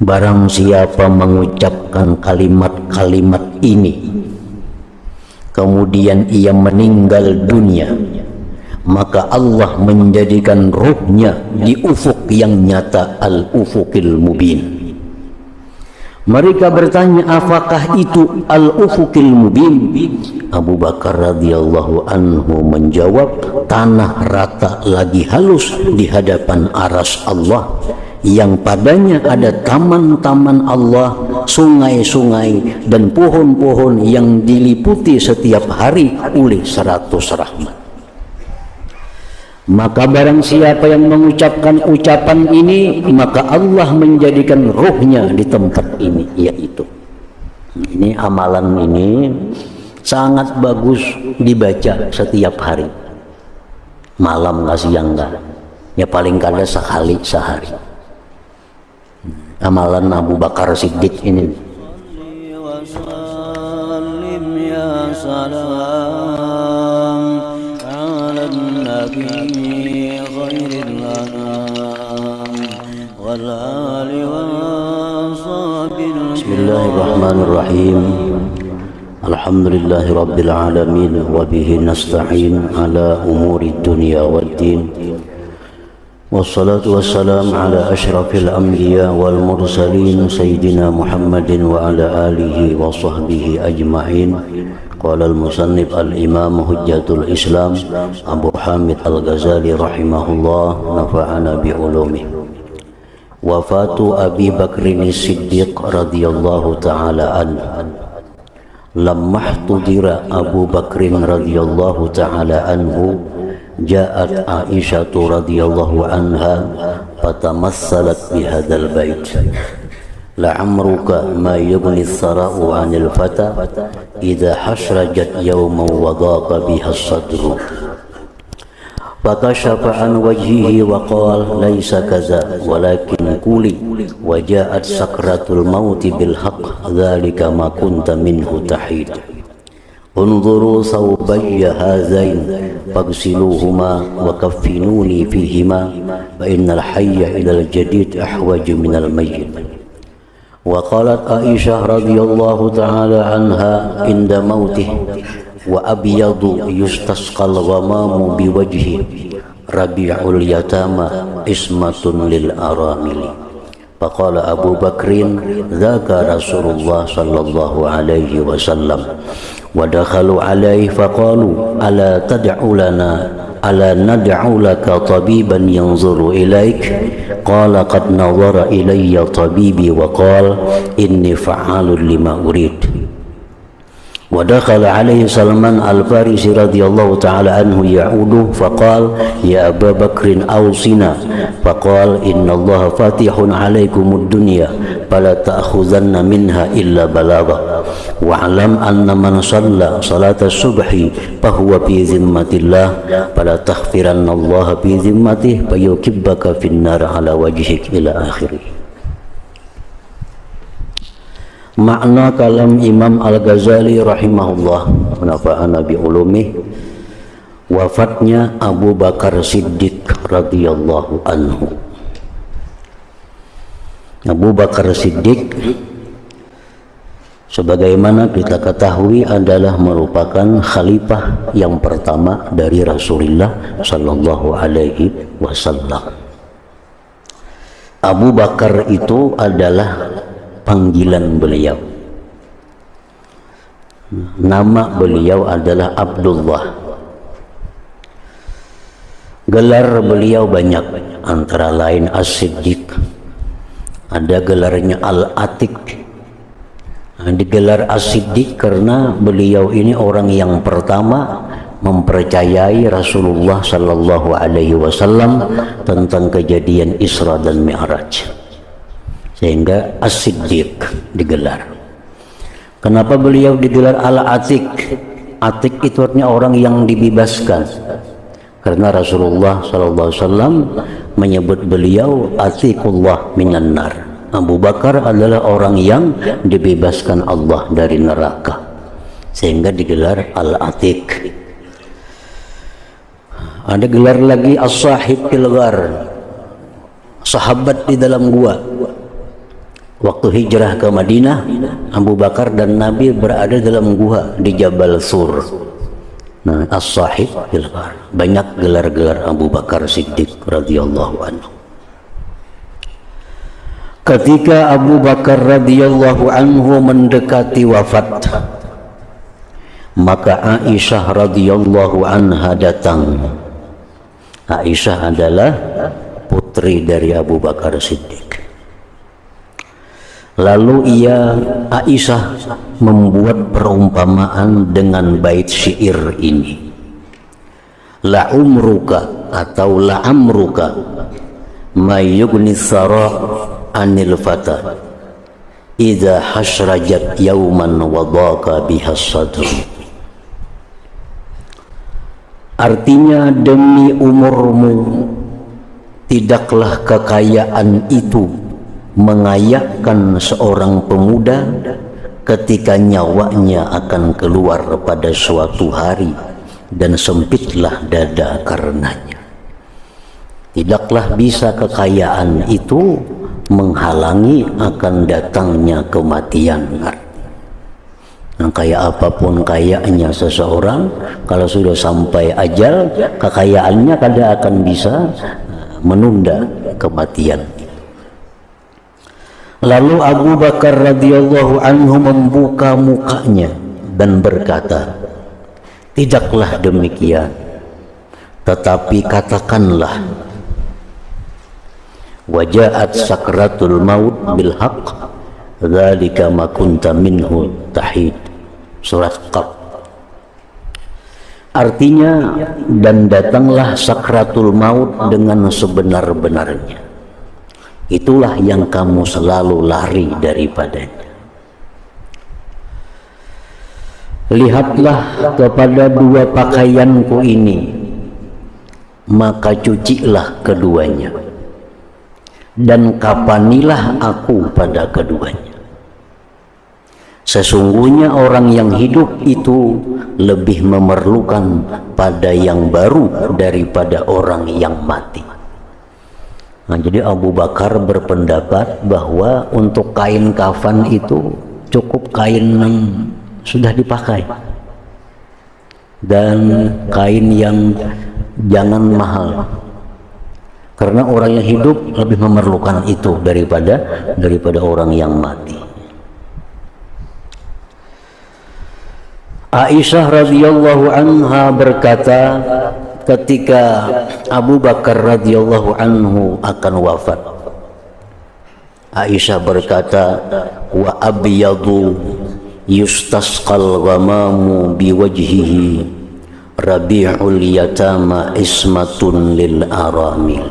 Barang siapa mengucapkan kalimat-kalimat ini kemudian ia meninggal dunia, maka Allah menjadikan ruhnya di ufuk yang nyata, al-ufukil mubin. Mereka bertanya, apakah itu al-ufukil mubin? Abu Bakar radhiyallahu anhu menjawab, tanah rata lagi halus di hadapan aras Allah, yang padanya ada taman-taman Allah, sungai-sungai dan pohon-pohon yang diliputi setiap hari oleh 100 rahmat. Maka barang siapa yang mengucapkan ucapan ini, maka Allah menjadikan ruhnya di tempat ini, yaitu ini amalan ini sangat bagus dibaca setiap hari, malam nggak siang nggak, ya paling kada sekali sehari. Amalan Abu Bakar Siddiq ini. Bismillahirrahmanirrahim. Alhamdulillahi rabbil alamin wa bihi nasta'in ala umuri dunya waddin. Wassalatu wassalamu ala asyrafil anbiya wal mursalin sayyidina Muhammadin wa ala alihi wa sahbihi ajma'in. Qala al-musannif al-imam hujjatul Islam Abu Hamid al-Ghazali rahimahullah, nafa'ana bi ulumih. Wafatu Abi Bakrin Siddiq radhiyallahu ta'ala anhu. Lamma ihtudira Abu Bakrin radhiyallahu ta'ala anhu, ja'at Aisyah radhiyallahu anha fatamassalat bihadzal bait. La'amruka ma yughni as-sara'u 'anil fata idza hasrajat yawman wa dhaqa biha as-sadru. Fakashafa an wajhihi wa qala laisa kaza walakin quli wa ja'at sakratul mauti bil haqq dzalika ma kunta minhu tahid. Unzuru thawbayya hazain faghsiluhuma wa kaffinuni fihima fa innal hayya ilal jadid ahwaju minal mayyit. Wa qalat Aisyah radhiyallahu ta'ala anha inda mautih wa abyadu yustasqal ghamamu biwajhi rabi'ul yatama ismatun lil aramili. Faqala Abu Bakrin dzaka Rasulullah sallallahu alaihi wasallam wa dakhalu alaihi faqalu ala tad'u lana ala nad'u laka tabiban yanzuru ilaik. Qala qad nawara ilayya tabibi wa qala inni fa'alun lima urid. Wa dakhala alaihi Salman al-Farisi radhiyallahu ta'ala anhu ya'udu faqala ya Abu Bakrin awsina. Faqala inna Allah fatihun alaikumud dunya fala ta'khuzanna minha illa balagha wa'lam anna man shalla salata subhi fahuwa fi zimmatillah fala taghfiranna Allah fi zimmatihi fayukibbaka finnar ala wajhik ila akhirih. Makna kalam Imam Al-Ghazali rahimahullah, nafa'ana bi ulumih. Wafatnya Abu Bakar Siddiq radhiyallahu anhu. Abu Bakar Siddiq sebagaimana kita ketahui adalah merupakan khalifah yang pertama dari Rasulullah sallallahu alaihi wasallam. Abu Bakar itu adalah panggilan beliau. Nama beliau adalah Abdullah. Gelar beliau banyak, antara lain As-Siddiq. Ada gelarnya Al-Atiq. Digelar As-Siddiq karena beliau ini orang yang pertama mempercayai Rasulullah sallallahu alaihi wasallam tentang kejadian Isra dan Mi'raj. Sehingga As-Siddiq digelar. Kenapa beliau digelar Al-Atiq? Atiq itu artinya orang yang dibebaskan. Karena Rasulullah SAW menyebut beliau Atiqullah minan nar. Abu Bakar adalah orang yang dibebaskan Allah dari neraka. Sehingga digelar Al-Atiq. Ada gelar lagi As-Sahib fil Ghar, sahabat di dalam gua. Waktu hijrah ke Madinah, Abu Bakar dan Nabi berada dalam gua di Jabal Sur. Nah, As-Sahib fil Ghar. Banyak gelar-gelar Abu Bakar Siddiq radhiyallahu anhu. Ketika Abu Bakar radhiyallahu anhu mendekati wafat, maka Aisyah radhiyallahu anha datang. Aisyah adalah putri dari Abu Bakar Siddiq. Lalu Aisyah membuat perumpamaan dengan bait syair ini. La umruka atau la amruka ma yughni sara anil fata idza hasrajat yauman wadaka biha sadr. Artinya, demi umurmu tidaklah kekayaan itu mengayakkan seorang pemuda ketika nyawanya akan keluar pada suatu hari dan sempitlah dada karenanya. Tidaklah bisa kekayaan itu menghalangi akan datangnya kematian. Nah, kayak apapun kayaknya seseorang, kalau sudah sampai ajal, kekayaannya kadang akan bisa menunda kematian. Lalu Abu Bakar radhiyallahu anhu membuka mukanya dan berkata, tidaklah demikian, tetapi katakanlah, wajaat sakratul maut bil haqq dzalika ma kunta minhu tahid. Surat Qaf. Artinya, dan datanglah sakratul maut dengan sebenar-benarnya. Itulah yang kamu selalu lari daripadanya. Lihatlah kepada dua pakaianku ini, maka cucilah keduanya, dan kapanilah aku pada keduanya. Sesungguhnya orang yang hidup itu lebih memerlukan pada yang baru daripada orang yang mati. Nah, jadi Abu Bakar berpendapat bahwa untuk kain kafan itu cukup kain yang sudah dipakai dan kain yang jangan mahal, karena orang yang hidup lebih memerlukan itu daripada orang yang mati. Aisyah radhiyallahu anha berkata, ketika Abu Bakar radhiyallahu anhu akan wafat, Aisyah berkata, wa abyadu yustasqal ghamamu biwajhihi rabi'ul yatama ismatun lil aramil.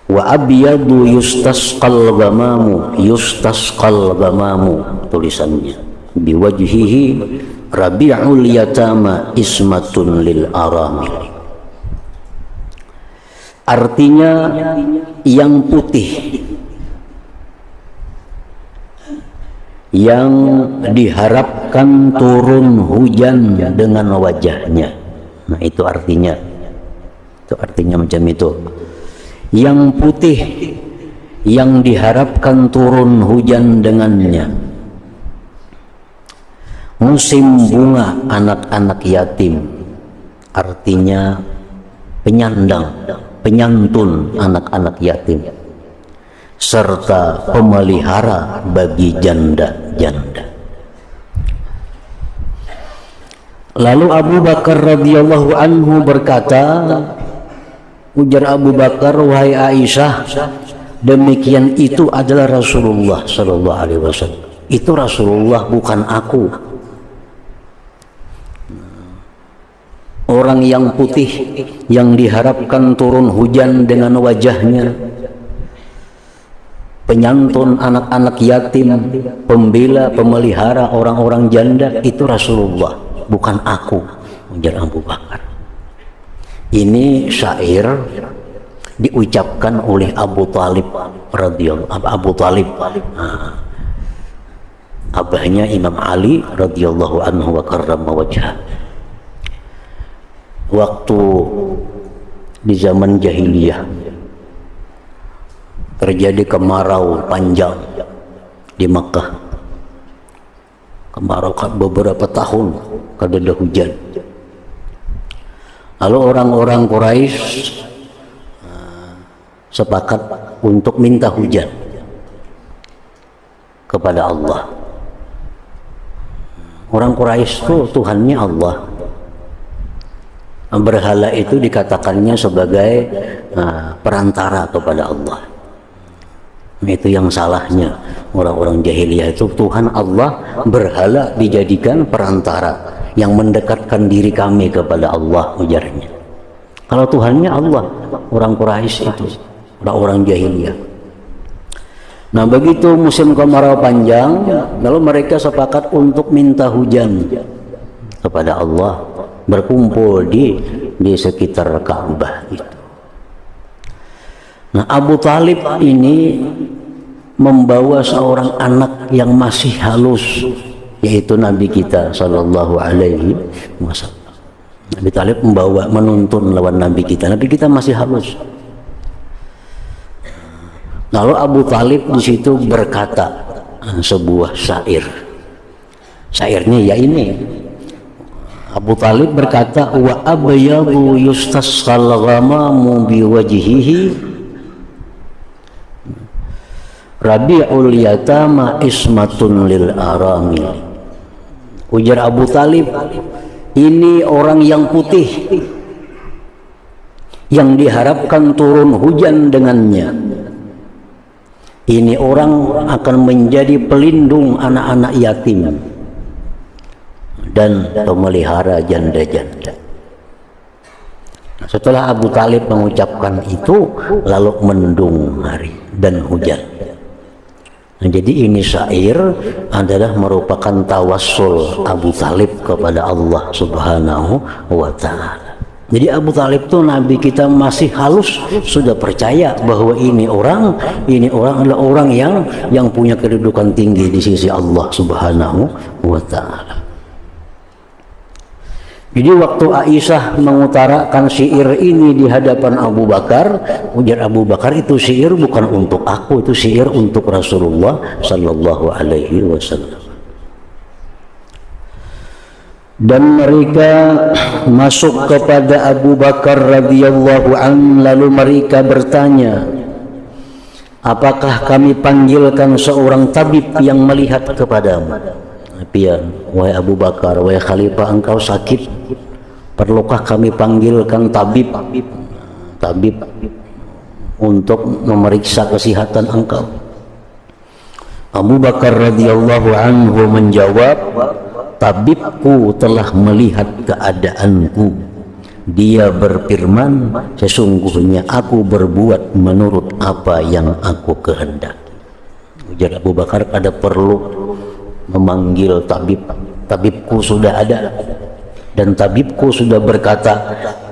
Wa abyadu yustasqal ghamamu tulisannya biwajhihi rabi'ul yatama ismatun lil aramil. Artinya, yang putih yang diharapkan turun hujan dengan wajahnya. Nah, itu artinya macam itu. Yang putih yang diharapkan turun hujan dengannya. Musim bunga anak-anak yatim, artinya penyantun anak-anak yatim, serta pemelihara bagi janda-janda. Lalu Abu Bakar radhiyallahu anhu berkata, ujar Abu Bakar, wahai Aisyah, demikian itu adalah Rasulullah sallallahu alaihi wasallam. Itu Rasulullah, bukan aku. Orang yang putih yang diharapkan turun hujan dengan wajahnya, penyantun anak-anak yatim, pembela, pemelihara orang-orang janda, itu Rasulullah, bukan aku, ujar Abu Bakar. Ini syair diucapkan oleh Abu Talib radhiyallahu abahnya Imam Ali radhiyallahu anhu wa karrama wajhah. Waktu di zaman jahiliyah, terjadi kemarau panjang di Makkah. Kemarau beberapa tahun kada ada hujan. Lalu orang-orang Quraisy sepakat untuk minta hujan kepada Allah. Orang Quraisy itu Tuhannya Allah. Berhala itu dikatakannya sebagai perantara kepada Allah. Itu yang salahnya orang-orang jahiliyah itu, Tuhan Allah, berhala dijadikan perantara yang mendekatkan diri kami kepada Allah, ujarnya. Kalau Tuhannya Allah, orang Quraisy itu, orang-orang jahiliyah. Nah, begitu musim kemarau panjang, lalu mereka sepakat untuk minta hujan kepada Allah, berkumpul di sekitar Ka'bah itu. Nah, Abu Talib ini membawa seorang anak yang masih halus, yaitu Nabi kita Sallallahu Alaihi Wasallam. Nabi Talib menuntun lawan Nabi kita masih halus. Lalu Abu Talib di situ berkata sebuah syair. Syairnya ya ini. Abu Talib berkata, wa abyadu yustasqal ghamamu biwajhihi rabi'ul yatama ismatun lil aramil. Ujar Abu Talib, ini orang yang putih yang diharapkan turun hujan dengannya. Ini orang akan menjadi pelindung anak-anak yatim dan pemelihara janda-janda. Setelah Abu Talib mengucapkan itu, lalu mendung hari dan hujan. Nah, jadi ini syair adalah merupakan tawassul Abu Talib kepada Allah Subhanahu wa Ta'ala. Jadi Abu Talib itu Nabi kita masih halus sudah percaya bahwa ini orang adalah orang yang punya kedudukan tinggi di sisi Allah Subhanahu wa Ta'ala. Jadi waktu Aisyah mengutarakan syair ini di hadapan Abu Bakar, ujar Abu Bakar, itu syair bukan untuk aku, itu syair untuk Rasulullah Sallallahu Alaihi Wasallam. Dan mereka masuk kepada Abu Bakar radhiyallahu an, lalu mereka bertanya, apakah kami panggilkan seorang tabib yang melihat kepadamu? Pian, wahai Abu Bakar, wahai Khalifah, engkau sakit, perlukah kami panggilkan tabib untuk memeriksa kesehatan engkau? Abu Bakar radhiyallahu anhu menjawab, tabibku telah melihat keadaanku. Dia berfirman, sesungguhnya aku berbuat menurut apa yang aku kehendaki. Ujar Abu Bakar, ada perlu memanggil tabib? Tabibku sudah ada dan tabibku sudah berkata,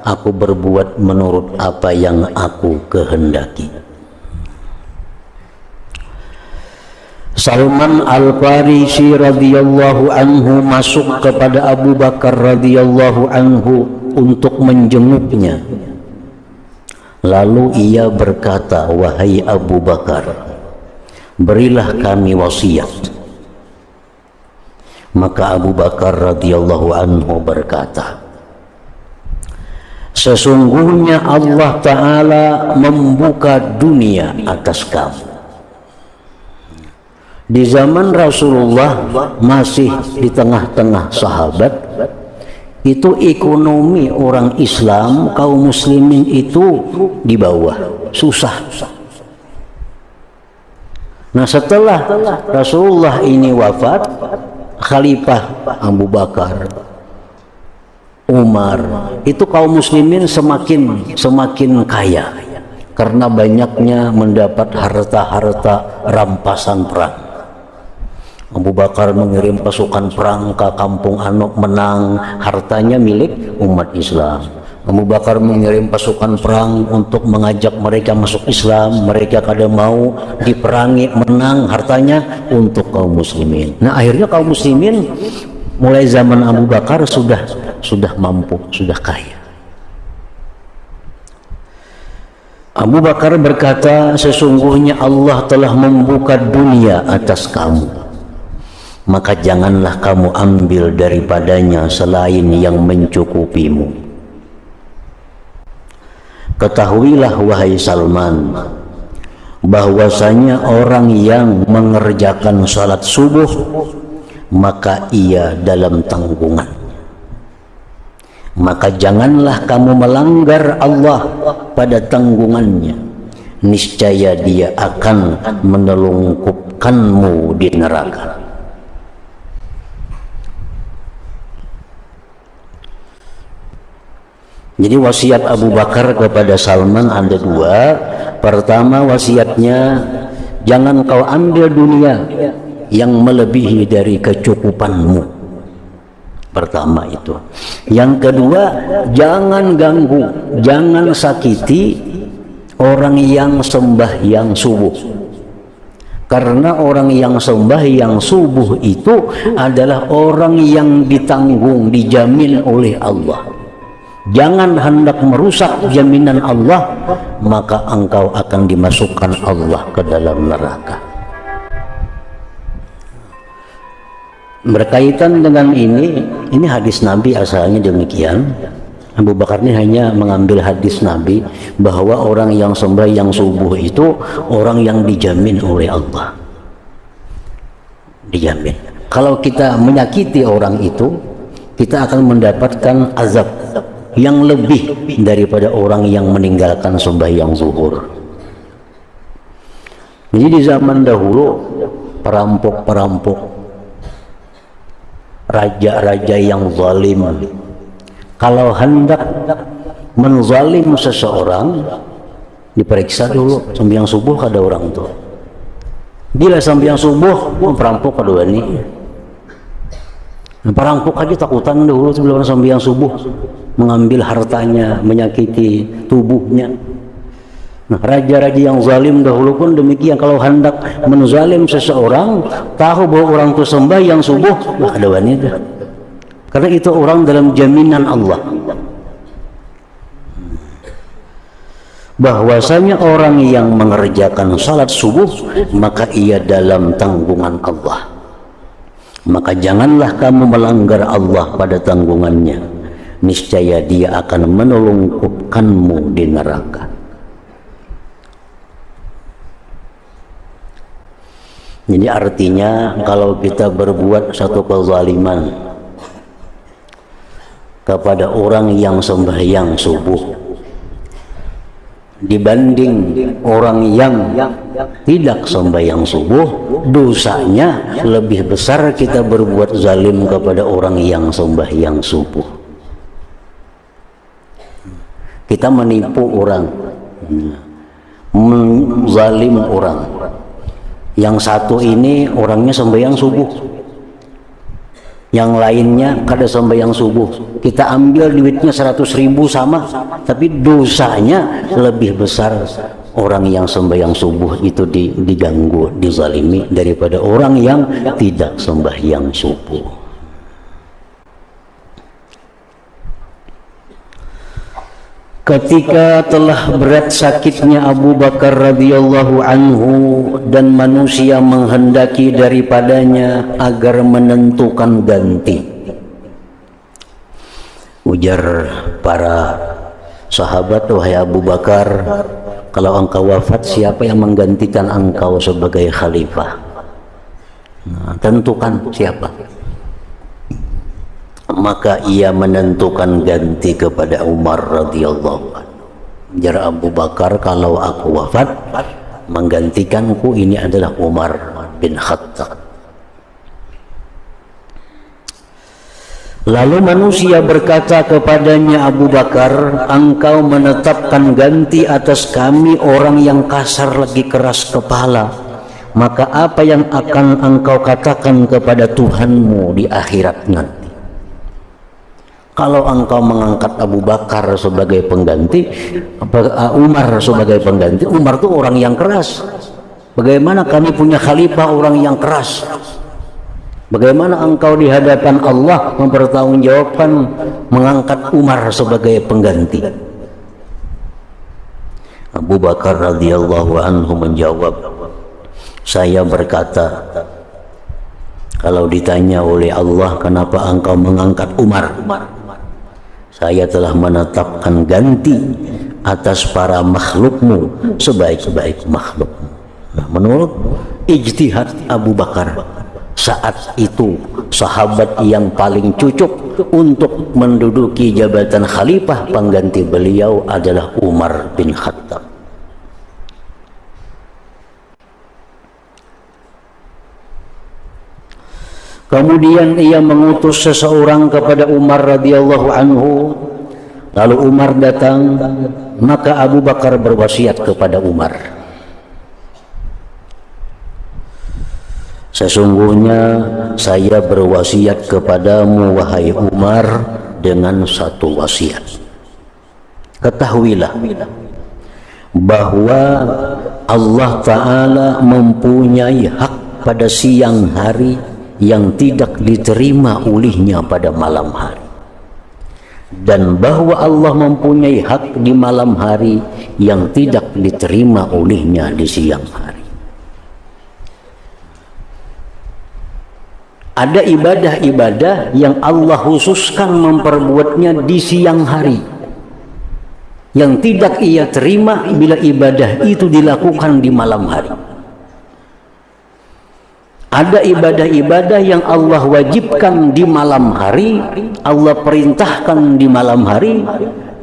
aku berbuat menurut apa yang aku kehendaki. Salman Al-Farisi radhiyallahu anhu masuk kepada Abu Bakar radhiyallahu anhu untuk menjenguknya. Lalu ia berkata, wahai Abu Bakar, berilah kami wasiat. Maka Abu Bakar radhiyallahu anhu berkata, sesungguhnya Allah Ta'ala membuka dunia atas kamu. Di zaman Rasulullah masih di tengah-tengah sahabat, itu ekonomi orang Islam, kaum muslimin itu di bawah, susah. Nah, setelah Rasulullah ini wafat, Khalifah Abu Bakar, Umar, itu kaum muslimin semakin kaya karena banyaknya mendapat harta-harta rampasan perang. Abu Bakar mengirim pasukan perang ke kampung Anok, menang, hartanya milik umat Islam. Abu Bakar mengirim pasukan perang untuk mengajak mereka masuk Islam, mereka kada mau, diperangi, menang, hartanya untuk kaum muslimin. Nah, akhirnya kaum muslimin mulai zaman Abu Bakar sudah mampu, sudah kaya. Abu Bakar berkata, sesungguhnya Allah telah membuka dunia atas kamu, maka janganlah kamu ambil daripadanya selain yang mencukupimu. Ketahuilah wahai Salman, bahwasanya orang yang mengerjakan salat subuh maka ia dalam tanggungan. Maka janganlah kamu melanggar Allah pada tanggungannya, niscaya dia akan menelungkupkanmu di neraka. Jadi wasiat Abu Bakar kepada Salman ada dua. Pertama, wasiatnya, jangan kau ambil dunia yang melebihi dari kecukupanmu. Pertama itu. Yang kedua, jangan ganggu, jangan sakiti orang yang sembahyang subuh. Karena orang yang sembahyang subuh itu adalah orang yang ditanggung, dijamin oleh Allah. Jangan hendak merusak jaminan Allah, maka engkau akan dimasukkan Allah ke dalam neraka. Berkaitan dengan ini hadis Nabi asalnya demikian. Abu Bakar ini hanya mengambil hadis Nabi bahwa orang yang sembahyang subuh itu orang yang dijamin oleh Allah. Dijamin. Kalau kita menyakiti orang itu, kita akan mendapatkan azab yang lebih daripada orang yang meninggalkan sembahyang zuhur. Jadi di zaman dahulu perampok-perampok, raja-raja yang zalim, kalau hendak menzalim seseorang, diperiksa dulu sembahyang subuh kada orang tuh. Bila sembahyang subuh, perampok kedua ini. Perampok aja takutan dahulu sebelum sembahyang subuh, mengambil hartanya, menyakiti tubuhnya. Nah, raja-raja yang zalim dahulu pun demikian. Kalau hendak menzalim seseorang, tahu bahwa orang itu sembahyang subuh, ada wanita. Karena itu orang dalam jaminan Allah. Bahwasanya orang yang mengerjakan salat subuh, maka ia dalam tanggungan Allah. Maka janganlah kamu melanggar Allah pada tanggungannya, niscaya dia akan menelungkupkanmu di neraka. Jadi artinya kalau kita berbuat satu kezaliman kepada orang yang sembahyang subuh dibanding orang yang tidak sembahyang subuh, dosanya lebih besar kita berbuat zalim kepada orang yang sembahyang subuh. Kita menipu orang, menzalim orang. Yang satu ini orangnya sembahyang subuh, yang lainnya kada sembahyang subuh. Kita ambil duitnya 100.000 sama, tapi dosanya lebih besar orang yang sembahyang subuh itu diganggu, dizalimi daripada orang yang tidak sembahyang subuh. Ketika telah berat sakitnya Abu Bakar radhiyallahu anhu dan manusia menghendaki daripadanya agar menentukan ganti, ujar para sahabat, wahai Abu Bakar, kalau engkau wafat, siapa yang menggantikan engkau sebagai khalifah? Nah, tentukan siapa. Maka ia menentukan ganti kepada Umar radhiyallahu anhu. Jar Abu Bakar, kalau aku wafat, menggantikanku ini adalah Umar bin Khattab. Lalu manusia berkata kepadanya, Abu Bakar, engkau menetapkan ganti atas kami orang yang kasar lagi keras kepala, maka apa yang akan engkau katakan kepada Tuhanmu di akhirat nanti? Kalau engkau mengangkat Abu Bakar sebagai pengganti, Umar sebagai pengganti, Umar itu orang yang keras. Bagaimana kami punya khalifah orang yang keras? Bagaimana engkau di hadapan Allah mempertanggungjawabkan mengangkat Umar sebagai pengganti? Abu Bakar radhiyallahu anhu menjawab, saya berkata, kalau ditanya oleh Allah kenapa engkau mengangkat Umar, saya telah menetapkan ganti atas para makhlukmu sebaik-baik makhluk. Nah, menurut ijtihad Abu Bakar, saat itu sahabat yang paling cocok untuk menduduki jabatan khalifah pengganti beliau adalah Umar bin Khattab. Kemudian ia mengutus seseorang kepada Umar radhiyallahu anhu. Lalu Umar datang, maka Abu Bakar berwasiat kepada Umar, sesungguhnya saya berwasiat kepadamu wahai Umar dengan satu wasiat. Ketahuilah bahwa Allah Ta'ala mempunyai hak pada siang hari yang tidak diterima olehnya pada malam hari, dan bahwa Allah mempunyai hak di malam hari yang tidak diterima olehnya di siang hari. Ada ibadah-ibadah yang Allah khususkan memperbuatnya di siang hari, yang tidak ia terima bila ibadah itu dilakukan di malam hari. Ada ibadah-ibadah yang Allah wajibkan di malam hari, Allah perintahkan di malam hari,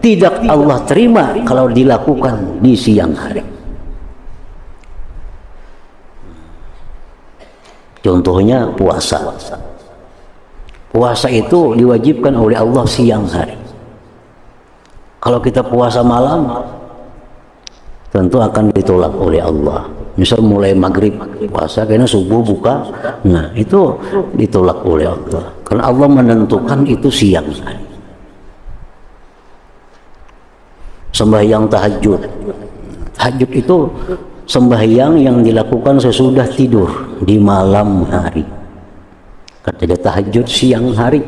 tidak Allah terima kalau dilakukan di siang hari. Contohnya puasa. Puasa itu diwajibkan oleh Allah siang hari. Kalau kita puasa malam, tentu akan ditolak oleh Allah. Misal mulai maghrib puasa, karena subuh buka, nah itu ditolak oleh Allah, karena Allah menentukan itu siang hari. Sembahyang tahajud, tahajud itu sembahyang yang dilakukan sesudah tidur di malam hari. Kata tahajud siang hari.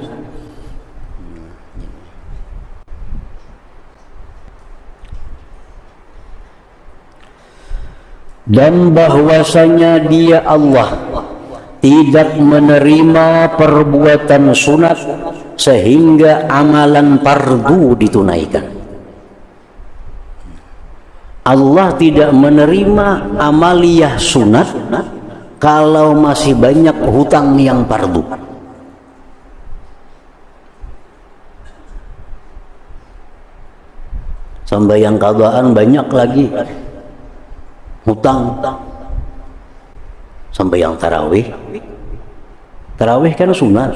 Dan bahwasanya dia Allah tidak menerima perbuatan sunat sehingga amalan fardu ditunaikan. Allah tidak menerima amaliyah sunat kalau masih banyak hutang yang fardu. Sembahyang qadaan banyak lagi hutang. Sembahyang tarawih, tarawih kan sunat,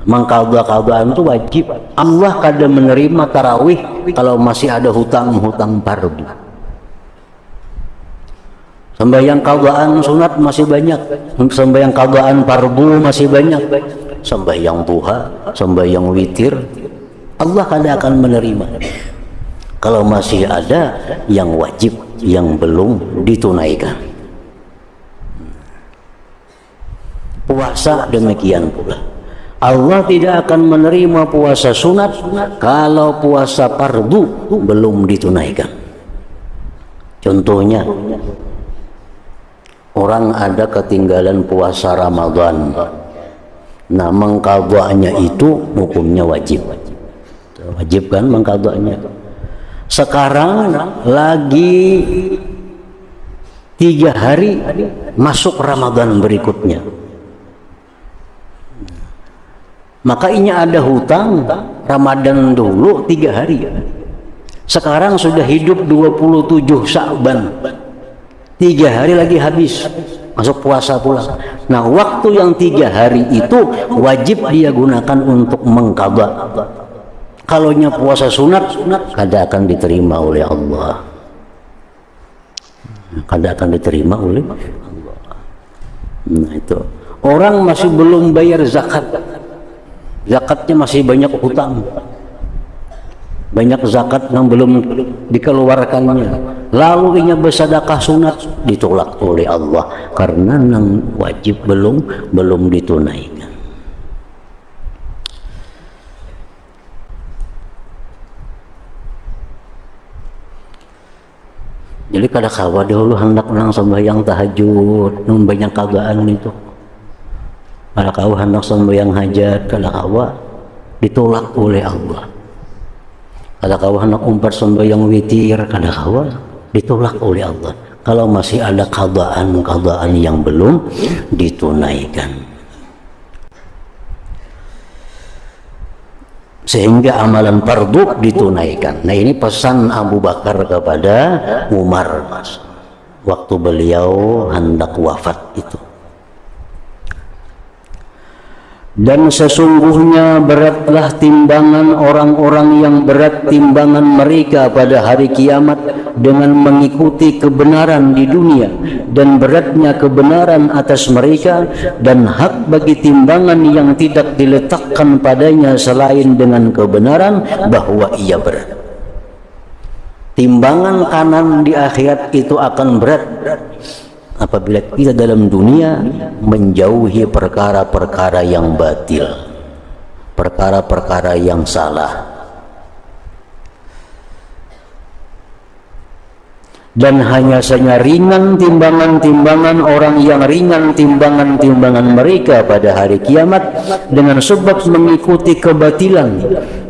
mengqadha-qadhaan itu wajib. Allah kadang menerima tarawih kalau masih ada hutang-hutang fardu. Sembahyang qadhaan sunat masih banyak, sembahyang qadhaan fardu masih banyak, sembahyang duha, sembahyang witir, Allah kadang akan menerima kalau masih ada yang wajib yang belum ditunaikan. Puasa demikian pula, Allah tidak akan menerima puasa sunat kalau puasa fardu belum ditunaikan. Contohnya, orang ada ketinggalan puasa Ramadan, nah mengqadhanya itu hukumnya wajib. Wajib kan mengqadhanya. Sekarang lagi 3 hari masuk Ramadan berikutnya, maka ini ada hutang Ramadan dulu 3 hari. Sekarang sudah hidup 27 Sya'ban, 3 hari lagi habis, masuk puasa pula. Nah waktu yang 3 hari itu wajib dia gunakan untuk mengqadha. Kalaunya puasa sunat, kada akan diterima oleh Allah. Kada akan diterima oleh Allah. Nah itu, orang masih belum bayar zakat, zakatnya masih banyak hutang, banyak zakat yang belum dikeluarkannya, lalu inya bersedekah sunat, ditolak oleh Allah karena yang wajib belum ditunaikan. Jadi kada kawa dahulu hendak nang sembahyang tahajud, nung banyak kagaan itu. Kada kawa hendak sembahyang hajat, kada kawa ditolak oleh Allah. Kada kawa hendak umpar sembahyang witir, kada kawa ditolak oleh Allah. Kalau masih ada qadaan yang belum ditunaikan. Sehingga amalan fardu ditunaikan. Nah, ini pesan Abu Bakar kepada Umar waktu beliau hendak wafat itu. Dan sesungguhnya beratlah timbangan orang-orang yang berat timbangan mereka pada hari kiamat dengan mengikuti kebenaran di dunia, dan beratnya kebenaran atas mereka, dan hak bagi timbangan yang tidak diletakkan padanya selain dengan kebenaran bahwa ia berat. Timbangan kanan di akhirat itu akan berat apabila kita dalam dunia menjauhi perkara-perkara yang batil, perkara-perkara yang salah, dan hanya saja ringan timbangan-timbangan orang yang ringan timbangan-timbangan mereka pada hari kiamat dengan sebab mengikuti kebatilan,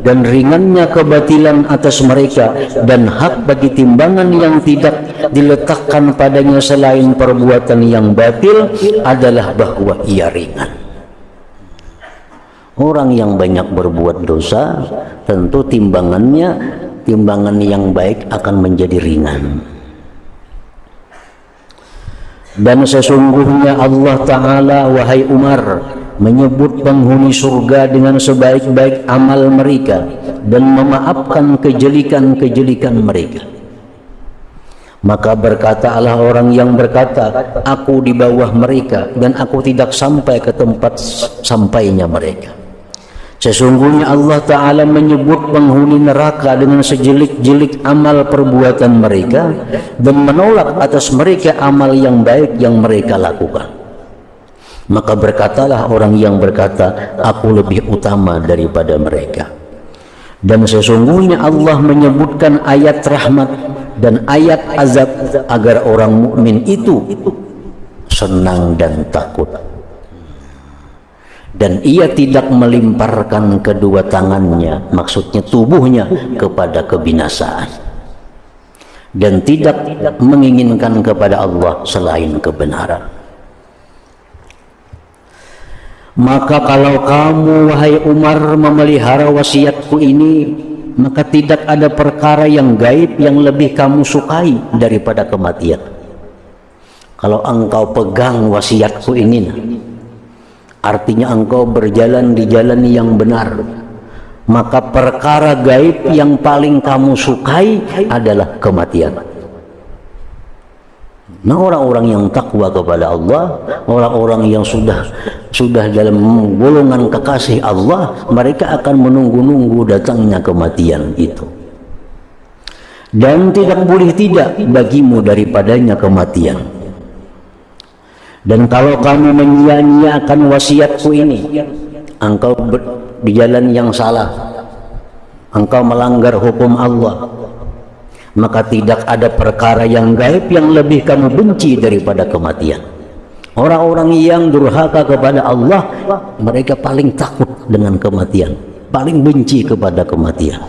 dan ringannya kebatilan atas mereka, dan hak bagi timbangan yang tidak diletakkan padanya selain perbuatan yang batil adalah bahwa ia ringan. Orang yang banyak berbuat dosa tentu timbangan yang baik akan menjadi ringan. Dan sesungguhnya Allah Ta'ala, wahai Umar, menyebut penghuni surga dengan sebaik-baik amal mereka dan memaafkan kejelikan-kejelikan mereka. Maka berkatalah orang yang berkata, aku di bawah mereka dan aku tidak sampai ke tempat sampainya mereka. Sesungguhnya Allah Ta'ala menyebut penghuni neraka dengan sejelik-jelik amal perbuatan mereka dan menolak atas mereka amal yang baik yang mereka lakukan. Maka berkatalah orang yang berkata, aku lebih utama daripada mereka. Dan sesungguhnya Allah menyebutkan ayat rahmat dan ayat azab agar orang mukmin itu senang dan takut. Dan ia tidak melimparkan kedua tangannya, maksudnya tubuhnya, kepada kebinasaan, dan tidak menginginkan kepada Allah selain kebenaran. Maka kalau kamu, wahai Umar, memelihara wasiatku ini, maka tidak ada perkara yang gaib yang lebih kamu sukai daripada kematian. Kalau engkau pegang wasiatku ini, artinya engkau berjalan di jalan yang benar, maka perkara gaib yang paling kamu sukai adalah kematian. Nah, orang-orang yang takwa kepada Allah, orang-orang yang sudah dalam golongan kekasih Allah, mereka akan menunggu-nunggu datangnya kematian itu. Dan tidak boleh tidak bagimu daripadanya kematian. Dan kalau kamu menyia-nyiakan wasiatku ini, engkau di jalan yang salah, engkau melanggar hukum Allah, maka tidak ada perkara yang gaib yang lebih kamu benci daripada kematian. Orang-orang yang durhaka kepada Allah, mereka paling takut dengan kematian, paling benci kepada kematian.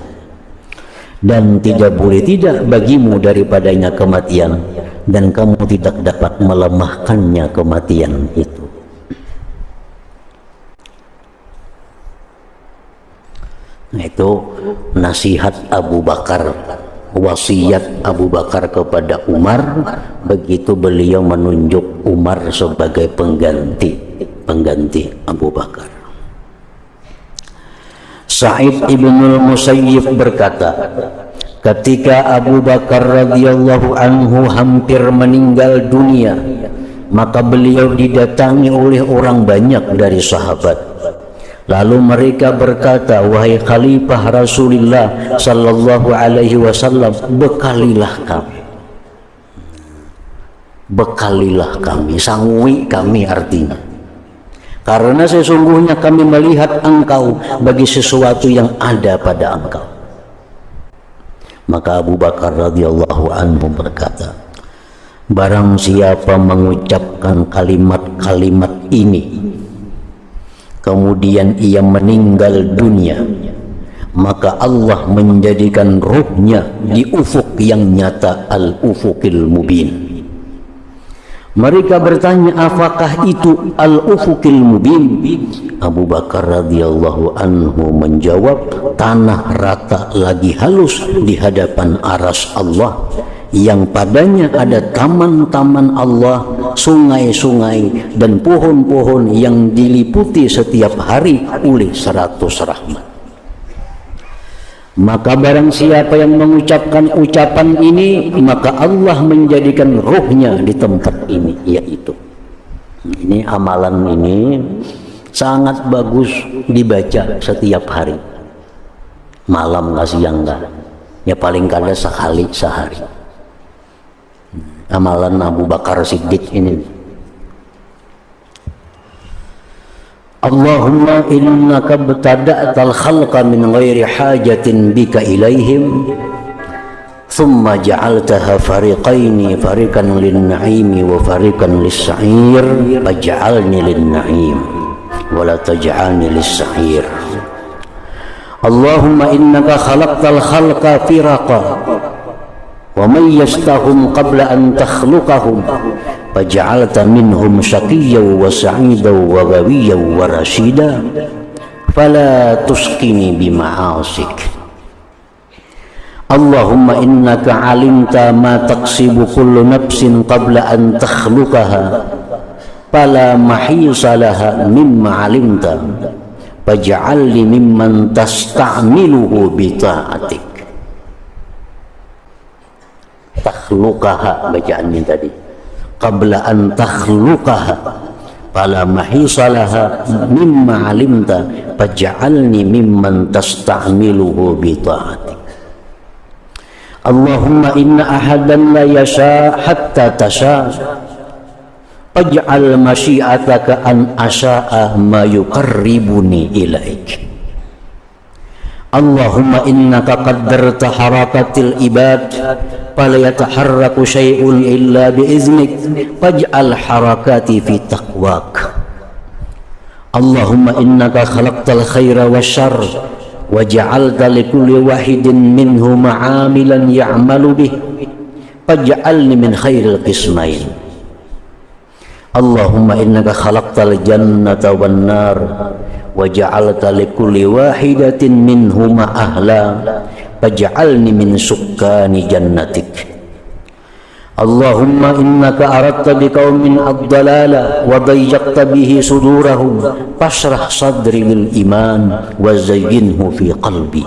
Dan tidak boleh tidak bagimu daripadanya kematian, dan kamu tidak dapat melemahkannya kematian itu. Nah, itu nasihat Abu Bakar, wasiat Abu Bakar kepada Umar begitu beliau menunjuk Umar sebagai pengganti Abu Bakar. Sa'id ibnul Musayyib berkata, ketika Abu Bakar radhiyallahu anhu hampir meninggal dunia, maka beliau didatangi oleh orang banyak dari sahabat. Lalu mereka berkata, wahai Khalifah Rasulullah sallallahu alaihi wasallam, bekalilah kami, sangui kami artinya. Karena sesungguhnya kami melihat engkau bagi sesuatu yang ada pada engkau. Maka Abu Bakar radhiyallahu anhu berkata, Barang siapa mengucapkan kalimat-kalimat ini kemudian ia meninggal dunia, maka Allah menjadikan ruhnya di ufuk yang nyata, al-ufukil mubin. Mereka bertanya, apakah itu al-ufukil mubin? Abu Bakar radhiyallahu anhu menjawab, tanah rata lagi halus di hadapan aras Allah, yang padanya ada taman-taman Allah, sungai-sungai dan pohon-pohon yang diliputi setiap hari oleh 100 rahmat. Maka barang siapa yang mengucapkan ucapan ini, maka Allah menjadikan ruhnya di tempat ini, yaitu ini amalan ini sangat bagus dibaca setiap hari, malam nggak siang nggak, ya paling kada sekali sehari. Amalan Abu Bakar Siddiq ini. Allahumma innaka btada'tal khalqa min ghairi hajatin bika ilaihim thumma ja'altaha fariqaini, fariqan lin-na'imi wa fariqan lis-sa'ir, faj'alni lin-na'im wa la taj'alni lis-sa'ir. Allahumma innaka khalaqtal khalqa firaqa wa mayyastahum qabla an takhluqahum faj'alta minhum syaqiyyan wa sa'idan wa ghawiyyan wa rashida fala tusqini bima'asik. Allahumma innaka 'alimta ma taqsibu kullu nafsin qabla an takhluqaha fala mahisa laha mimma 'alimta faj'alni mimman tasta'miluhu bi ta'atik. Takhluqaha bacaannya tadi, qabla an takhluqaha fala mahisalaha mimma alimta faj'alni mimman tasta'miluhu bi ta'atik. Allahumma inna ahadan la yasha hatta tasha faj'al masyiataka an asha'a ma yuqarribuni ilaik. Allahumma innaka qaddarta harakatil ibad fala yataharraku syai'un illa biiznik faj'al harakati fi taqwak. Allahumma innaka khalaqtal khaira wasyarr wa ja'alta likulli wahidin minhum ma'amilan ya'malu bih faj'alni min khairil qismain. Allahumma innaka khalaqtal jannata wan nar wa ja'alta likulli wahidatin minhuma ahla faj'alni min sukkani jannatik. Allahumma innaka aradta biqaumin ad-dalala wa dayyaqta bihi sudurahum fashrah sadri lil iman wa zayyinhu fi qalbi.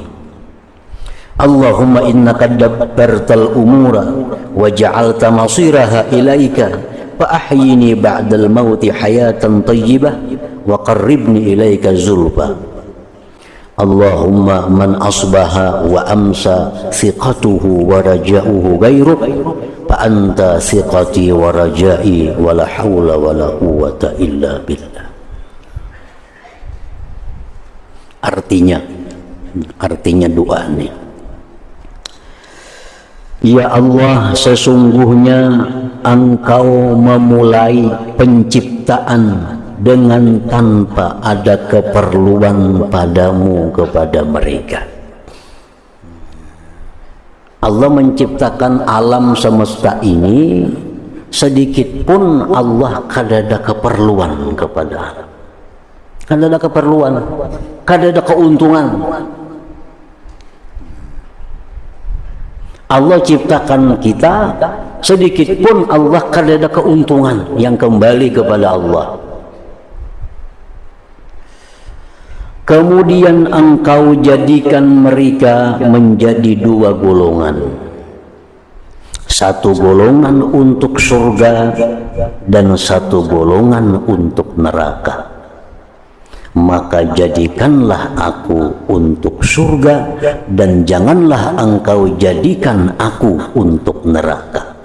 Allahumma innaka dabbartal umura wa ja'alta masiraha ilaika fa ahyini ba'dal mauti hayatan tayyibah wa qarribni ilaika zulfa. Allahumma man asbaha wa amsa thiqatuhu wa raja'uhu ghairuk fa anta thiqati wa raja'i wa la hawla wa la quwwata illa billah. Artinya doa ini, ya Allah, sesungguhnya Engkau memulai penciptaan dengan tanpa ada keperluan padamu kepada mereka. Allah menciptakan alam semesta ini, sedikit pun Allah kada ada keperluan kepada alam, kada ada keperluan, kada ada keuntungan. Allah ciptakan kita, sedikit pun Allah kada ada keuntungan yang kembali kepada Allah. Kemudian Engkau jadikan mereka menjadi dua golongan, satu golongan untuk surga dan satu golongan untuk neraka. Maka jadikanlah aku untuk surga dan janganlah Engkau jadikan aku untuk neraka.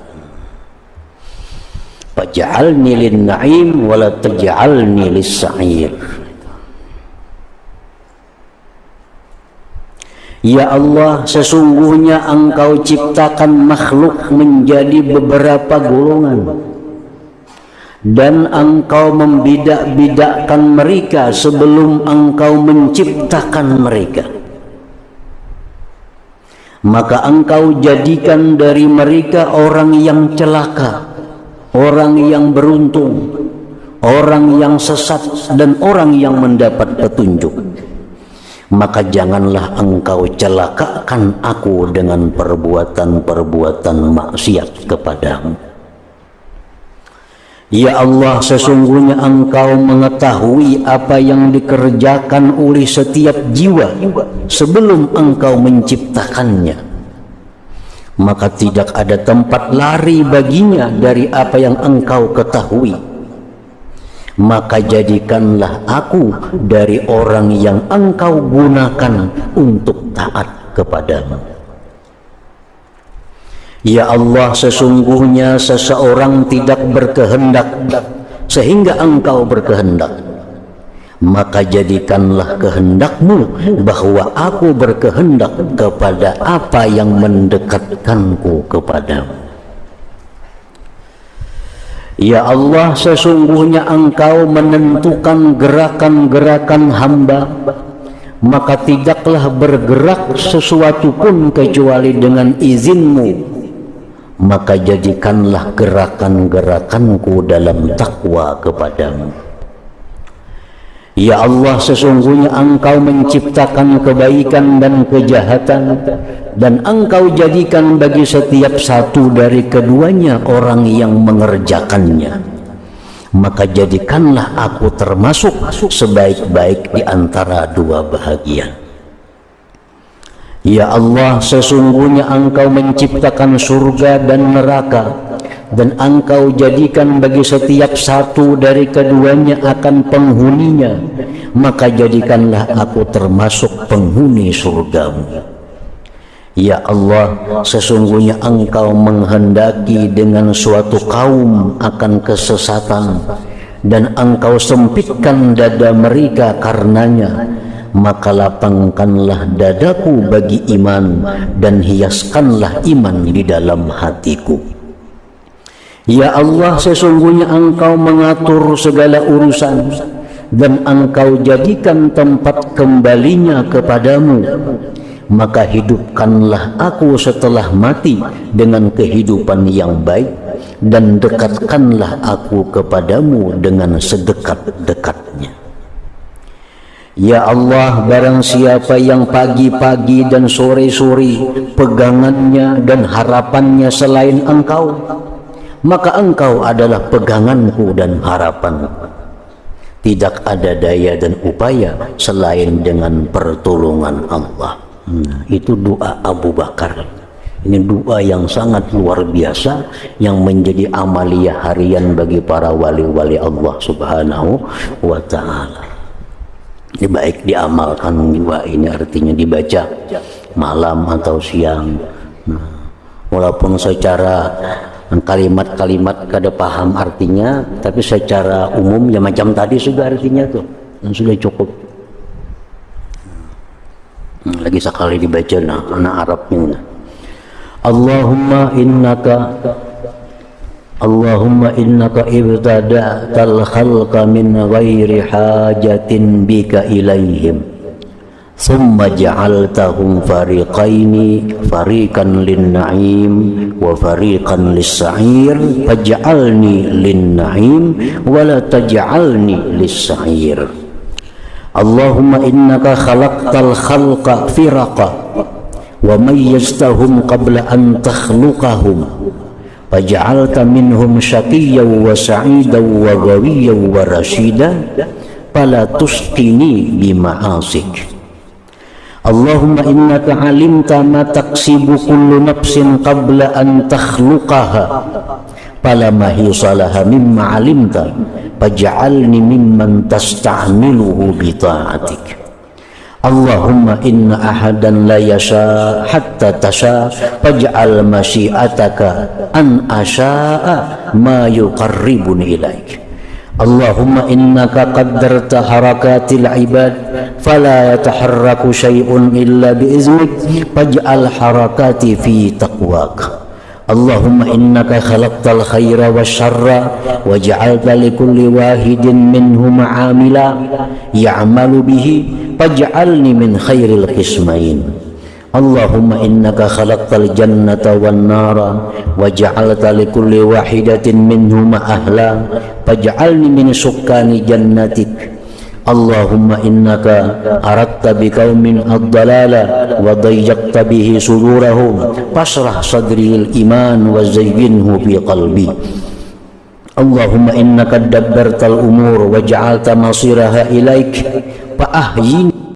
Faj'alni lin-na'im wa la taj'alni lis-sa'ir. Ya Allah, sesungguhnya Engkau ciptakan makhluk menjadi beberapa golongan, dan Engkau membidak-bidakkan mereka sebelum Engkau menciptakan mereka. Maka Engkau jadikan dari mereka orang yang celaka, orang yang beruntung, orang yang sesat, dan orang yang mendapat petunjuk. Maka janganlah Engkau celakakan aku dengan perbuatan-perbuatan maksiat kepadamu. Ya Allah, sesungguhnya Engkau mengetahui apa yang dikerjakan oleh setiap jiwa sebelum Engkau menciptakannya. Maka tidak ada tempat lari baginya dari apa yang Engkau ketahui. Maka jadikanlah aku dari orang yang Engkau gunakan untuk taat kepadamu. Ya Allah, sesungguhnya seseorang tidak berkehendak sehingga Engkau berkehendak. Maka jadikanlah kehendakmu bahwa aku berkehendak kepada apa yang mendekatkanku kepadamu. Ya Allah, sesungguhnya Engkau menentukan gerakan-gerakan hamba, maka tidaklah bergerak sesuatu pun kecuali dengan izin-Mu. Maka jadikanlah gerakan-gerakanku dalam takwa kepadamu. Ya Allah, sesungguhnya Engkau menciptakan kebaikan dan kejahatan, dan Engkau jadikan bagi setiap satu dari keduanya orang yang mengerjakannya. Maka jadikanlah aku termasuk sebaik-baik di antara dua bahagian. Ya Allah, sesungguhnya Engkau menciptakan surga dan neraka, dan Engkau jadikan bagi setiap satu dari keduanya akan penghuninya. Maka jadikanlah aku termasuk penghuni surga-Mu. Ya Allah, sesungguhnya Engkau menghendaki dengan suatu kaum akan kesesatan, dan Engkau sempitkan dada mereka karenanya. Maka lapangkanlah dadaku bagi iman, dan hiaskanlah iman di dalam hatiku. Ya Allah, sesungguhnya Engkau mengatur segala urusan, dan Engkau jadikan tempat kembalinya kepadamu. Maka hidupkanlah aku setelah mati dengan kehidupan yang baik, dan dekatkanlah aku kepadamu dengan sedekat-dekatnya. Ya Allah, barang siapa yang pagi-pagi dan sore-sore pegangannya dan harapannya selain Engkau, maka Engkau adalah peganganku dan harapanku. Tidak ada daya dan upaya selain dengan pertolongan Allah. Itu doa Abu Bakar. Ini doa yang sangat luar biasa, yang menjadi amalia harian bagi para wali-wali Allah Subhanahu wa Ta'ala. Ini baik diamalkan doa ini, artinya dibaca malam atau siang. Walaupun secara kalimat-kalimat kada paham artinya, tapi secara umum ya macam tadi sudah artinya tuh, dan sudah cukup. Lagi sekali dibaca anak Arabnya. Allahumma innaka ibtada'tal khalqa min ghairi hajatin bika ilaihim, thumma ja'altahum fariqaini, fariqan lin-na'im wa fariqan lis-sa'ir, faj'alni lin-na'im wa la taj'alni lis-sa'ir. Allahumma innaka khalaqtal khalqa firaqa wa mayyaztahum qabla an takhluqahum, faj'alta minhum syaqiyyan wa sa'idan wa ghawiyyan wa rasyidan, fala tusqini bima'asik. Allahumma innaka alimta ma taksibu kullu nafsin qabla an takhluqaha, fala mahisalaha mimma alimta, faj'alni mimman tasta'miluhu bi ta'atik. Allahumma inna ahadan la yasha hatta tasha, faj'al masyiataka an asha'a ma yuqarribuni ilaik. Allahumma innaka qaddarta harakatil ibad fala yataharraku syai'un illa biiznik faj'al harakati fi taqwak. Allahumma innaka khalaqtal khaira wasyarra waj'alta likulli wahidin minhum 'amila ya'malu bihi faj'alni min khairil qismain. Allahumma innaka khalaqtal jannata wan nara waj'alta likulli wahidatin minhuma ahla faj'alni min sukkani jannatik. Allahumma innaka aradta biqaumin ad-dalala wa dayyaqta bihi sudurahum fasrah sadril iman wa zayyinhu fi qalbi. Allahumma innaka dabbartal umur waj'alta masiraha ilaik fa ahyin